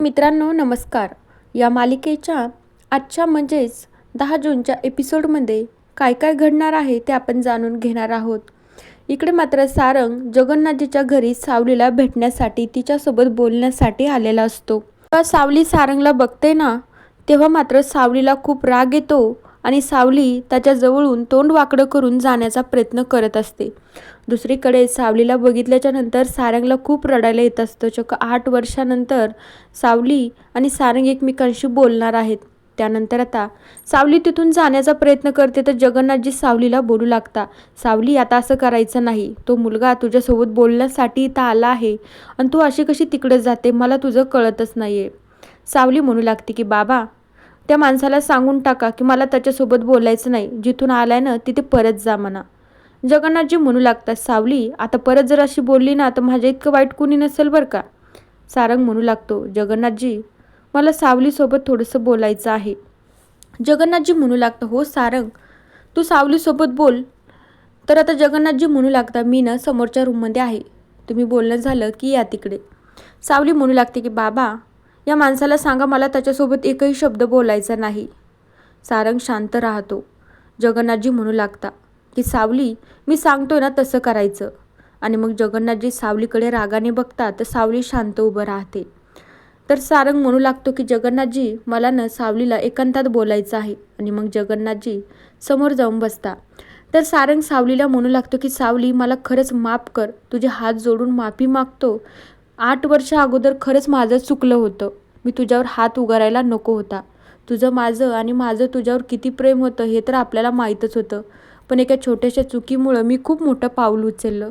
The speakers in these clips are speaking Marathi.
मित्रांनो नमस्कार. या मालिकेच्या आजच्या म्हणजेच 10 जूनच्या एपिसोडमध्ये काय काय घडणार आहे ते आपण जाणून घेणार आहोत. इकडे मात्र सारंग जगन्नाथजीच्या घरी सावलीला भेटण्यासाठी तिच्यासोबत बोलण्यासाठी आलेला असतो. तेव्हा सावली सारंगला बघते ना, तेव्हा मात्र सावलीला खूप राग येतो आणि सावली त्याच्या जवळून तोंड वाकडं करून जाण्याचा प्रयत्न करत असते. दुसरीकडे सावलीला बघितल्याच्या नंतर सारंगला खूप रडायला येत असतं. चक्क 8 वर्षानंतर सावली आणि सारंग एकमेकांशी बोलणार आहेत. त्यानंतर आता सावली तिथून जाण्याचा प्रयत्न करते तर जगन्नाथजी सावलीला बोलू लागता, सावली आता असं करायचं नाही. तो मुलगा तुझ्यासोबत बोलण्यासाठी इथं आला आहे आणि तू अशी कशी तिकडे जाते, मला तुझं कळतच नाही आहे. सावली म्हणू लागते की बाबा, त्या माणसाला सांगून टाका की मला त्याच्यासोबत बोलायचं नाही. जिथून आलाय ना तिथे परत जा म्हणा. जगन्नाथजी म्हणू लागतात, सावली आता परत जर अशी बोलली ना तर माझ्या इतकं वाईट कुणी नसेल बरं का. सारंग म्हणू लागतो, जगन्नाथजी मला सावलीसोबत थोडंसं बोलायचं आहे. जगन्नाथजी म्हणू लागतं, हो सारंग तू सावलीसोबत बोल. तर आता जगन्नाथजी म्हणू लागता, मी ना समोरच्या रूममध्ये आहे, तुम्ही बोलणं झालं की या तिकडे. सावली म्हणू लागते की बाबा, या माणसाला सांगा मला त्याच्यासोबत एकही शब्द बोलायचा नाही. सारंग शांत राहतो. जगन्नाथजी म्हणू लागता की सावली मी सांगतोय ना तसं करायचं. आणि मग जगन्नाथजी सावलीकडे रागाने बघतात तर सावली शांत उभं राहते. तर सारंग म्हणू लागतो की जगन्नाथजी मला ना सावलीला एकांतात बोलायचं आहे. आणि मग जगन्नाथजी समोर जाऊन बसता. तर सारंग सावलीला म्हणू लागतो की सावली मला खरंच माफ कर, तुझे हात जोडून माफी मागतो. 8 वर्ष अगोदर खरंच माझं चुकलं होतं, मी तुझ्यावर हात उगारायला नको होता. तुझं माझं आणि माझं तुझ्यावर किती प्रेम होतं हे तर आपल्याला माहीतच होतं, पण एका छोट्याशा चुकीमुळं मी खूप मोठं पाऊल उचललं.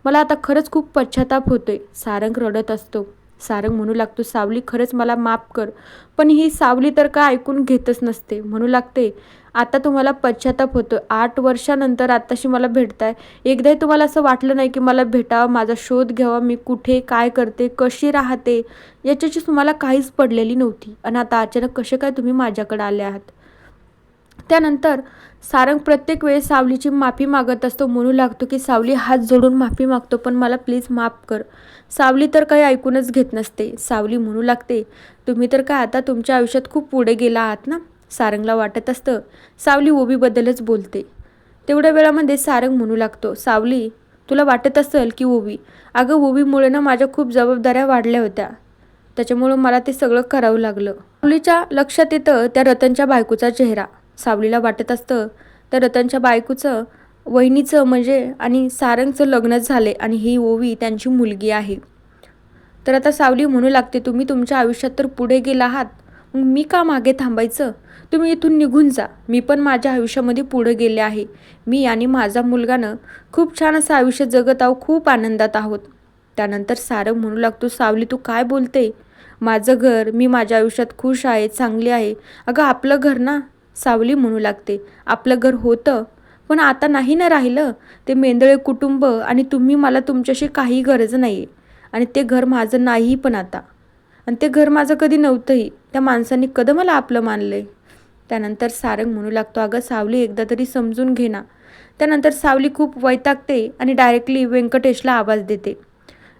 मला आता खरंच खूप पश्चाताप होतोय. सारंग रडत असतो. सारंग म्हणू लागतो, सावली खरंच मला माफ कर. पण ही सावली तर काय ऐकून घेतच नसते. म्हणू लागते, आता तुम्हाला पश्चाताप होतो, 8 वर्षानंतर आत्ताशी मला भेटताय. एकदाही तुम्हाला असं वाटलं नाही की मला भेटावं, माझा शोध घ्यावा, मी कुठे काय करते कशी राहते याच्याची तुम्हाला काहीच पडलेली नव्हती. आणि आता अचानक कसे काय तुम्ही माझ्याकडे आले आहात. त्यानंतर सारंग प्रत्येक वेळेस सावलीची माफी मागत असतो. म्हणू लागतो की सावली हात जोडून माफी मागतो, पण मला प्लीज माफ कर. सावली तर काही ऐकूनच घेत नसते. सावली म्हणू लागते, तुम्ही तर काय आता तुमच्या आयुष्यात खूप पुढे गेला आहात ना. सारंगला वाटत असतं सावली ओवीबद्दलच बोलते. तेवढ्या वेळामध्ये सारंग म्हणू लागतो, सावली तुला वाटत असेल की ओवी, अगं ओवीमुळे ना माझ्या खूप जबाबदाऱ्या वाढल्या होत्या, त्याच्यामुळं मला ते सगळं करावं लागलं. सावलीच्या लक्षात येतं त्या रतनच्या बायकोचा चेहरा. सावलीला वाटत असतं तर रतनच्या बायकोचं वहिनीचं म्हणजे आणि सारंगचं लग्नच झाले आणि ही ओवी त्यांची मुलगी आहे. तर आता सावली म्हणू लागते, तुम्ही तुमच्या आयुष्यात तर पुढे गेला आहात, मग मी का मागे थांबायचं. तुम्ही इथून निघून जा. मी पण माझ्या आयुष्यामध्ये पुढे गेले आहे. मी आणि माझा मुलगानं खूप छान असं आयुष्य जगत आहोत, खूप आनंदात आहोत. त्यानंतर सारंग म्हणू लागतो, सावली तू काय बोलते. माझं घर, मी माझ्या आयुष्यात खुश आहे, चांगली आहे. अगं आपलं घर ना. सावली म्हणू लागते, आपलं घर होतं पण आता नाही ना राहिलं. ते मेंदळे कुटुंब आणि तुम्ही, मला तुमच्याशी काही गरज नाही आहे. आणि ते घर माझं नाही पण आता. आणि ते घर माझं कधी नव्हतंही. त्या माणसांनी कधी मला आपलं मानलं आहे. त्यानंतर सारंग म्हणू लागतो, अगं सावली एकदा तरी समजून घे ना. त्यानंतर सावली खूप वैतागते आणि डायरेक्टली व्यंकटेशला आवाज देते.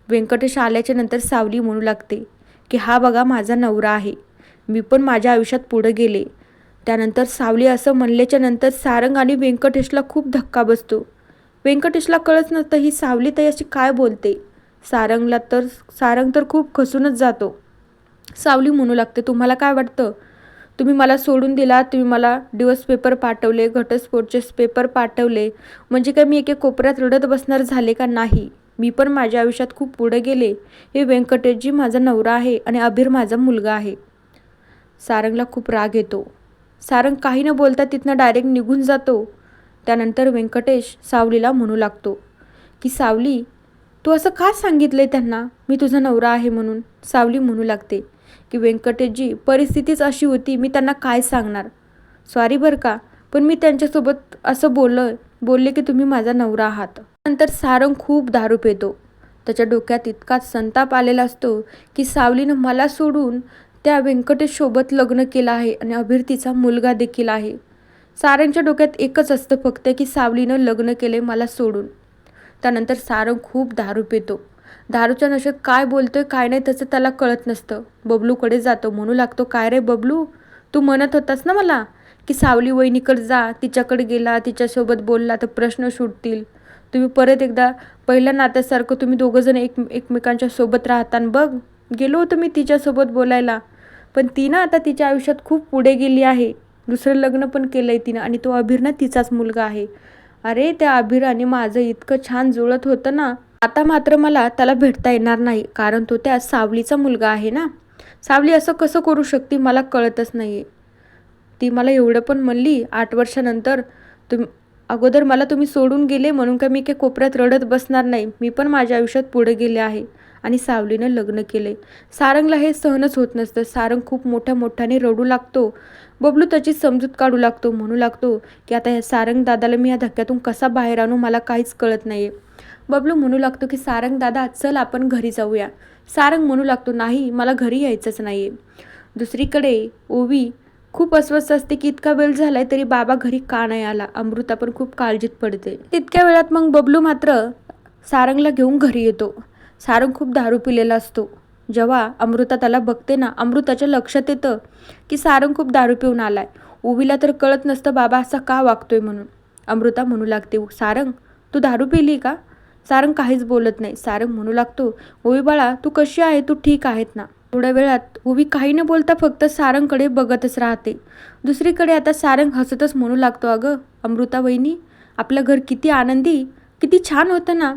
व्यंकटेश आल्याच्या नंतर सावली म्हणू लागते की हा बघा माझा नवरा आहे, मी पण माझ्या आयुष्यात पुढे गेले. त्यानंतर सावली असं म्हणल्याच्या नंतर सारंग आणि व्यंकटेशला खूप धक्का बसतो. व्यंकटेशला कळत नसतं ही सावली तर अशी काय बोलते. सारंग तर खूप खसूनच जातो. सावली म्हणू लागते, तुम्हाला काय वाटतं, तुम्ही मला सोडून दिला, तुम्ही मला डिवोर्स पेपर पाठवले, घटस्फोटचे पेपर पाठवले, म्हणजे काय मी एके कोपऱ्यात रडत बसणार झाले का. नाही, मी पण माझ्या आयुष्यात खूप पुढे गेले. हे व्यंकटेशजी माझा नवरा आहे आणि अभिर माझा मुलगा आहे. सारंगला खूप राग येतो. सारंग काही न बोलता तिथनं डायरेक्ट निघून जातो. त्यानंतर व्यंकटेश सावलीला म्हणू लागतो की सावली तू असं का सांगितलंय त्यांना मी तुझा नवरा आहे म्हणून. सावली म्हणू लागते की व्यंकटेशजी परिस्थितीच अशी होती, मी त्यांना काय सांगणार. सॉरी बरं का, पण मी त्यांच्यासोबत असं बोलले की तुम्ही माझा नवरा आहात. नंतर सारंग खूप दारू पितो. त्याच्या डोक्यात इतका संताप आलेला असतो की सावलीनं मला सोडून त्या व्यंकटेशसोबत लग्न केलं आहे आणि अभिर तिचा मुलगा देखील आहे. सारंगच्या डोक्यात एकच असतं फक्त की सावलीनं लग्न केले मला सोडून. त्यानंतर सारंग खूप दारू पितो. दारूच्या नशेत काय बोलतोय काय नाही त्याचं त्याला कळत नसतं. बबलूकडे जातो, म्हणू लागतो, काय रे बबलू, तू म्हणत होतास ना मला की सावली वहिनीकडे जा, तिच्याकडे गेला, तिच्यासोबत बोलला तर प्रश्न सुटतील. तुम्ही परत एकदा पहिल्या नात्यासारखं तुम्ही दोघंजण एकमेकांच्या सोबत राहताना बघ. गेलो होतो मी तिच्यासोबत बोलायला, पण ती ना आता तिच्या आयुष्यात खूप पुढे गेली आहे. दुसरं लग्न पण केलं आहे तिनं आणि तो अभिर ना तिचाच मुलगा आहे. अरे त्या अभिर आणि माझं इतकं छान जुळत होतं ना, आता मात्र मला त्याला भेटता येणार नाही, कारण तो त्या सावलीचा मुलगा आहे ना. सावली असं कसं करू शकते मला कळतच नाही आहे. ती मला एवढं पण म्हणली 8 वर्षानंतर अगोदर मला तुम्ही सोडून गेले म्हणून का मी काही कोपऱ्यात रडत बसणार नाही. मी पण माझ्या आयुष्यात पुढे गेले आहे आणि सावलीनं लग्न केले. सारंगला हे सहनच होत नसतं. सारंग खूप मोठ्याने रडू लागतो. बबलू त्याची समजूत काढू लागतो, म्हणू लागतो की आता ह्या सारंग दादाला मी या धक्क्यातून कसा बाहेर आणू मला काहीच कळत नाही आहे. बबलू म्हणू लागतो की सारंग दादा चल आपण घरी जाऊया. सारंग म्हणू लागतो नाही मला घरी यायचंच नाही आहे. दुसरीकडे ओवी खूप अस्वस्थ असते की इतका वेळ झालाय तरी बाबा घरी का नाही आला. अमृता पण खूप काळजीत पडते. तितक्या वेळात मग बबलू मात्र सारंगला घेऊन घरी येतो. सारंग खूप दारू पिलेला असतो. जेव्हा अमृता त्याला बघते ना, अमृताच्या लक्षात येतं की सारंग खूप दारू पिऊन आलाय. ओवीला तर कळत नसतं बाबा असा का वागतोय म्हणून. अमृता म्हणू लागते, सारंग तू दारू पिली का. सारंग काहीच बोलत नाही. सारंग म्हणू लागतो, ओवी बाळा तू कशी आहे, तू ठीक आहेत ना. थोड्या वेळात ओवी काही न बोलता फक्त सारंगकडे बघतच राहते. दुसरीकडे आता सारंग हसतच म्हणू लागतो, अगं अमृता वहिनी आपलं घर किती आनंदी किती छान होतं ना,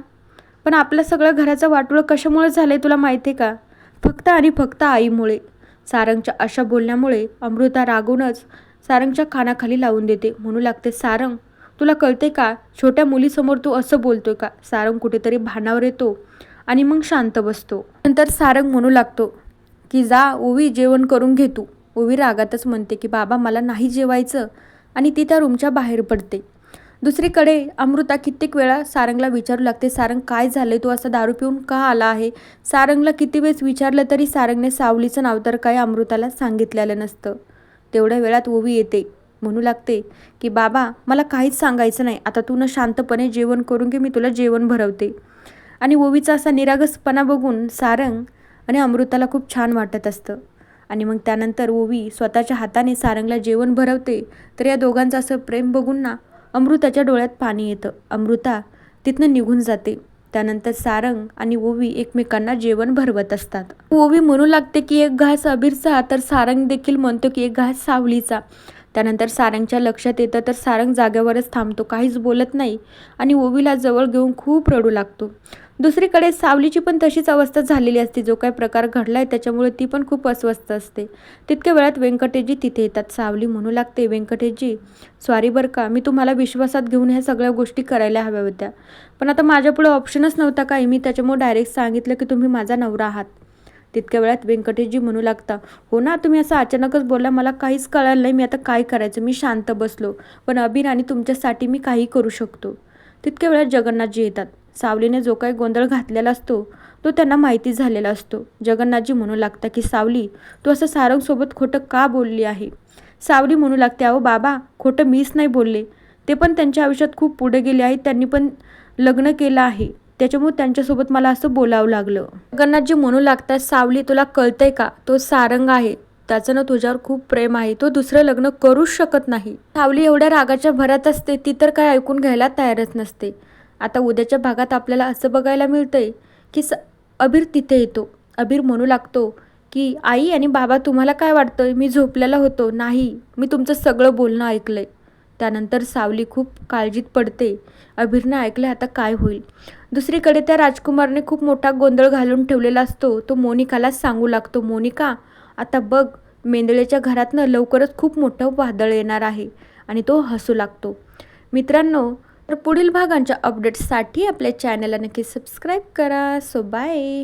पण आपल्या सगळ्या घराचं वाटोळं कशामुळे झालंय तुला माहिती आहे का. फक्त आणि फक्त आईमुळे. सारंगच्या अशा बोलण्यामुळे अमृता रागूनच सारंगच्या कानाखाली लावून देते. म्हणू लागते, सारंग तुला कळते का, छोट्या मुलीसमोर तू असं बोलतोय का. सारंग कुठेतरी भानावर येतो आणि मग शांत बसतो. नंतर सारंग म्हणू लागतो की जा ओवी जेवण करून घे तू. ओवी रागातच म्हणते की बाबा मला नाही जेवायचं आणि ती त्या रूमच्या बाहेर पडते. दुसरीकडे अमृता कित्येक वेळा सारंगला विचारू लागते, सारंग काय झालंय, तू असा दारू पिऊन का आला आहे. सारंगला किती वेळेस विचारलं तरी सारंगने सावलीचं नाव तर काही अमृताला सांगितलेलं नसतं. तेवढ्या वेळात ओवी येते. म्हणू लागते की बाबा मला काहीच सांगायचं नाही, आता तू न शांतपणे जेवण करून घे, मी तुला जेवण भरवते. आणि ओवीचा असा निरागसपणा बघून सारंग आणि अमृताला खूप छान वाटत असतं. आणि मग त्यानंतर ओवी स्वतःच्या हाताने सारंगला जेवण भरवते. तर या दोघांचं असं प्रेम बघून ना अमृताच्या डोळ्यात पाणी येतं. अमृता तिथनं निघून जाते. त्यानंतर सारंग आणि ओवी एकमेकांना जेवण भरवत असतात. ओवी म्हणू लागते की एक घास अबीरचा, तर सारंग देखील म्हणतो की एक घास सावलीचा. त्यानंतर सारंगच्या लक्षात येतं तर सारंग जागेवरच थांबतो, काहीच बोलत नाही आणि ओवीला जवळ घेऊन खूप रडू लागतो. दुसरीकडे सावलीची पण तशीच अवस्था झालेली असते. जो काही प्रकार घडला आहे त्याच्यामुळे ती पण खूप अस्वस्थ असते. तितक्या वेळात व्यंकटेशजी तिथे येतात. सावली म्हणू लागते, व्यंकटेशजी सॉरी बरं का, मी तुम्हाला विश्वासात घेऊन ह्या सगळ्या गोष्टी करायला हव्या होत्या, पण आता माझ्यापुढे ऑप्शनच नव्हता काही, मी त्याच्यामुळे डायरेक्ट सांगितलं की तुम्ही माझा नवरा आहात. तितक्या वेळात व्यंकटेशजी म्हणू लागता, हो ना तुम्ही असं अचानकच बोलला, मला काहीच कळालं नाही, मी आता काय करायचं. मी शांत बसलो, पण अबीर आणि तुमच्यासाठी मी काही करू शकतो. तितक्या वेळात जगन्नाथजी येतात. सावलीने जो काही गोंधळ घातलेला असतो तो त्यांना माहिती झालेला असतो. जगन्नाथजी म्हणू लागता की सावली तू असं सारंगसोबत खोटं का बोलली आहे. सावली म्हणू लागते, अहो बाबा खोटं मीच नाही बोलले, ते पण त्यांच्या आयुष्यात खूप पुढे गेले आहेत, त्यांनी पण लग्न केलं आहे, त्याच्यामुळे त्यांच्यासोबत मला असं बोलावं लागलं. जगन्नाथजी म्हणू लागतात, सावली तुला कळतंय का, तो सारंग आहे, त्याचं ना तुझ्यावर खूप प्रेम आहे, तो दुसरं लग्न करूच शकत नाही. सावली एवढ्या रागाच्या भरात असते, ती तर काय ऐकून घ्यायला तयारच नसते. आता उद्याच्या भागात आपल्याला असं बघायला मिळतंय की अबीर तिथे येतो. अबीर म्हणू लागतो की आई आणि बाबा तुम्हाला काय वाटतं, मी झोपलेला होतो. नाही, मी तुमचं सगळं बोलणं ऐकलंय. त्यानंतर सावली खूप काळजीत पडते. अबीरनं ऐकलं आता काय होईल. दुसरीकडे त्या राजकुमारने खूप मोठा गोंधळ घालून ठेवलेला असतो. तो मोनिकालाच सांगू लागतो, मोनिका आता बघ मेंदळेच्या घरातनं लवकरच खूप मोठं वादळ येणार आहे. आणि तो हसू लागतो. मित्रांनो, तर पुढील भागांच्या अपडेट्ससाठी आपल्या चॅनलला नक्की सबस्क्राईब करा. So bye.